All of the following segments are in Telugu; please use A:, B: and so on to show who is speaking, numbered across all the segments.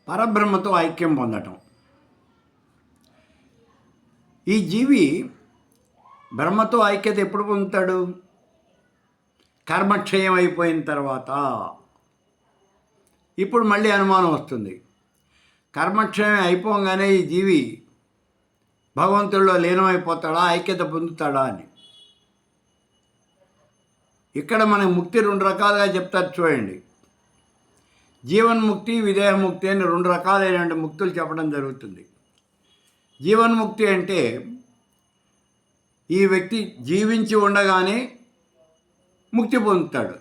A: పరబ్రహ్మతో ఐక్యం పొందటం. ఈ జీవి బ్రహ్మతో ఐక్యత ఎప్పుడు పొందుతాడు? కర్మక్షయం అయిపోయిన తర్వాత. ఇప్పుడు మళ్ళీ అనుమానం వస్తుంది, కర్మక్షయం అయిపోగానే ఈ జీవి భగవంతుడిలో లీనమైపోతాడా, ఐక్యత పొందుతాడా అని. ఇక్కడ మనకి ముక్తి రెండు రకాలుగా చెప్తారు చూడండి. జీవన్ముక్తి, విదేహముక్తి అని రెండు రకాలైన ముక్తులు చెప్పడం జరుగుతుంది. జీవన్ముక్తి అంటే ఈ వ్యక్తి జీవించి ఉండగానే ముక్తి పొందుతాడు,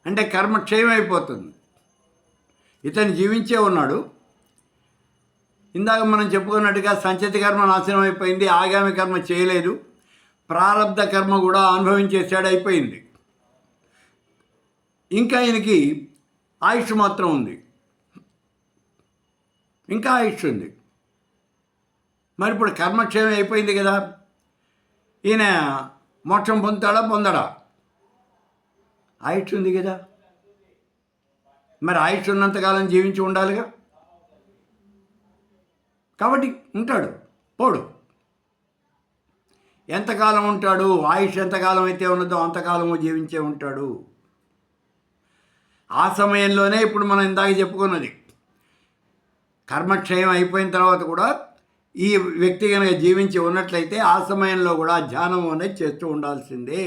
A: అంటే కర్మ క్షయమైపోతుంది. ఇతను జీవించే ఉన్నాడు, ఇందాక మనం చెప్పుకున్నట్టుగా సంచిత కర్మ నాశనం అయిపోయింది, ఆగామి కర్మ చేయలేదు, ప్రారబ్ధ కర్మ కూడా అనుభవించేసాడు, అయిపోయింది. ఇంకా ఈయనకి ఆయుష్ మాత్రం ఉంది, ఇంకా ఆయుష్ ఉంది. మరి ఇప్పుడు కర్మక్షయం అయిపోయింది కదా, ఈయన మోక్షం పొందుతాడా పొందడా? ఆయుష్ ఉంది కదా, మరి ఆయుష్ ఉన్నంతకాలం జీవించి ఉండాలిగా, కాబట్టి ఉంటాడు, పోడు. ఎంతకాలం ఉంటాడు? ఆయుష్ ఎంతకాలం అయితే ఉన్నదో అంతకాలము జీవించే ఉంటాడు. ఆ సమయంలోనే ఇప్పుడు మనం ఇందాక చెప్పుకున్నది, కర్మక్షయం అయిపోయిన తర్వాత కూడా ఈ వ్యక్తి కనుక జీవించి ఉన్నట్లయితే ఆ సమయంలో కూడా ధ్యానం అనేది చేస్తూ ఉండాల్సిందే.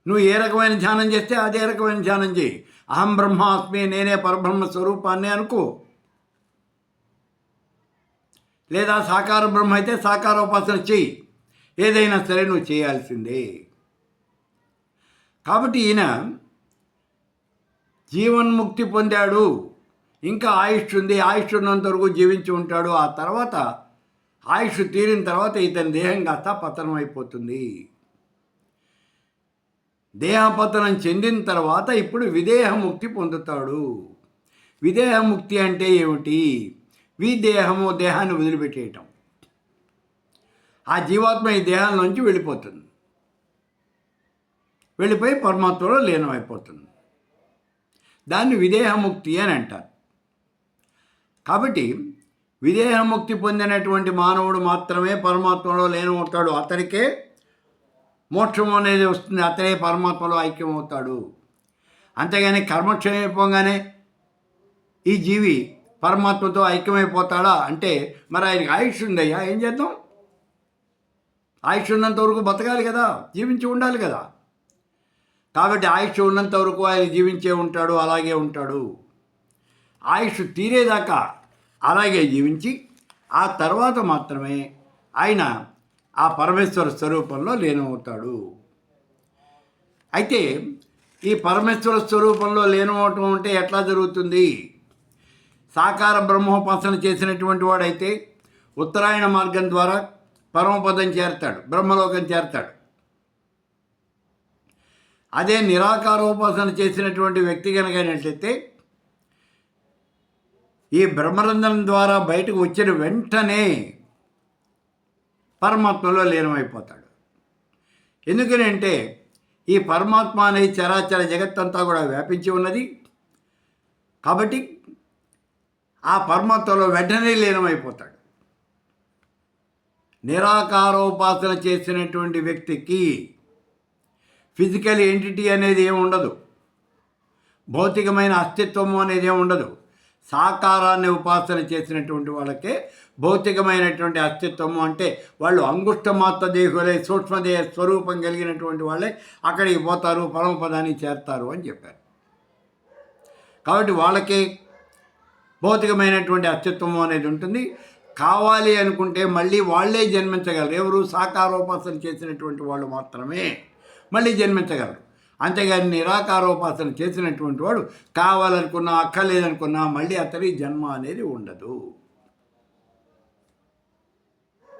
A: నువ్వు ఏ రకమైన ధ్యానం చేస్తే అదే రకమైన ధ్యానం చేయి. అహం బ్రహ్మాస్మి, నేనే పరబ్రహ్మ స్వరూపాన్ని అనుకో. లేదా సాకార బ్రహ్మ అయితే సాకారోపాసన చెయ్యి. ఏదైనా సరే నువ్వు చేయాల్సిందే. కాబట్టి ఈయన జీవన్ముక్తి పొందాడు, ఇంకా ఆయుష్ ఉంది, ఆయుష్ ఉన్నంత వరకు జీవించి ఉంటాడు. ఆ తర్వాత ఆయుష్ తీరిన తర్వాత ఇతని దేహం కాస్త పతనం అయిపోతుంది. దేహపతనం చెందిన తర్వాత ఇప్పుడు విదేహముక్తి పొందుతాడు. విదేహముక్తి అంటే ఏమిటి? విదేహము, దేహాన్ని వదిలిపెట్టేయటం. ఆ జీవాత్మ ఈ దేహంలోంచి వెళ్ళిపోతుంది, వెళ్ళిపోయి పరమాత్మలో లీనమైపోతుంది. దాన్ని విదేహముక్తి అని అంటారు. కాబట్టి విదేహముక్తి పొందినటువంటి మానవుడు మాత్రమే పరమాత్మలో లీనమవుతాడు. అతనికే మోక్షం అనేది వస్తుంది, అతనే పరమాత్మలో ఐక్యమవుతాడు. అంతేగాని కర్మక్షయం అయిపోగానే ఈ జీవి పరమాత్మతో ఐక్యమైపోతాడా అంటే మరి ఆయనకి ఆయుష్ ఉందయ్యా, ఏం చేద్దాం? ఆయుష్ ఉన్నంత వరకు బతకాలి కదా, జీవించి ఉండాలి కదా. కాబట్టి ఆయుష్ ఉన్నంత వరకు ఆయన జీవించే ఉంటాడు, అలాగే ఉంటాడు. ఆయుష్ తీరేదాకా అలాగే జీవించి ఆ తర్వాత మాత్రమే ఆయన ఆ పరమేశ్వర స్వరూపంలో లీనమవుతాడు. అయితే ఈ పరమేశ్వర స్వరూపంలో లీనమవటం అంటే ఎట్లా జరుగుతుంది? సాకార బ్రహ్మోపాసన చేసినటువంటి వాడైతే ఉత్తరాయణ మార్గం ద్వారా పరమపదం చేరతాడు, బ్రహ్మలోకం చేరతాడు. అదే నిరాకారోపాసన చేసినటువంటి వ్యక్తి కనుకైనట్లయితే ఈ బ్రహ్మరంధ్రం ద్వారా బయటకు వచ్చిన వెంటనే పరమాత్మలో లీనమైపోతాడు. ఎందుకని అంటే ఈ పరమాత్మ అనే చరాచర జగత్తంతా కూడా వ్యాపించి ఉన్నది. కాబట్టి ఆ పరమాత్మలో వెంటనే లీనమైపోతాడు. నిరాకారోపాసన చేసినటువంటి వ్యక్తికి ఫిజికల్ ఎంటిటీ అనేది ఏమి ఉండదు, భౌతికమైన అస్తిత్వము అనేది ఏమి ఉండదు. సాకారాన్ని ఉపాసన చేసినటువంటి వాళ్ళకే భౌతికమైనటువంటి అస్తిత్వము, అంటే వాళ్ళు అంగుష్ట మాత్ర దేహులే, సూక్ష్మదేహ స్వరూపం కలిగినటువంటి వాళ్ళే అక్కడికి పోతారు, పరమపదాన్ని చేరుతారు అని చెప్పారు. కాబట్టి వాళ్ళకే భౌతికమైనటువంటి అస్తిత్వము అనేది ఉంటుంది. కావాలి అనుకుంటే మళ్ళీ వాళ్ళే జన్మించగలరు. ఎవరు? సాకారోపాసన చేసినటువంటి వాళ్ళు మాత్రమే మళ్ళీ జన్మించగలరు. అంతేగాని నిరాకారోపాసన చేసినటువంటి వాడు కావాలనుకున్నా అక్కర్లేదనుకున్నా మళ్ళీ అతని జన్మ అనేది ఉండదు.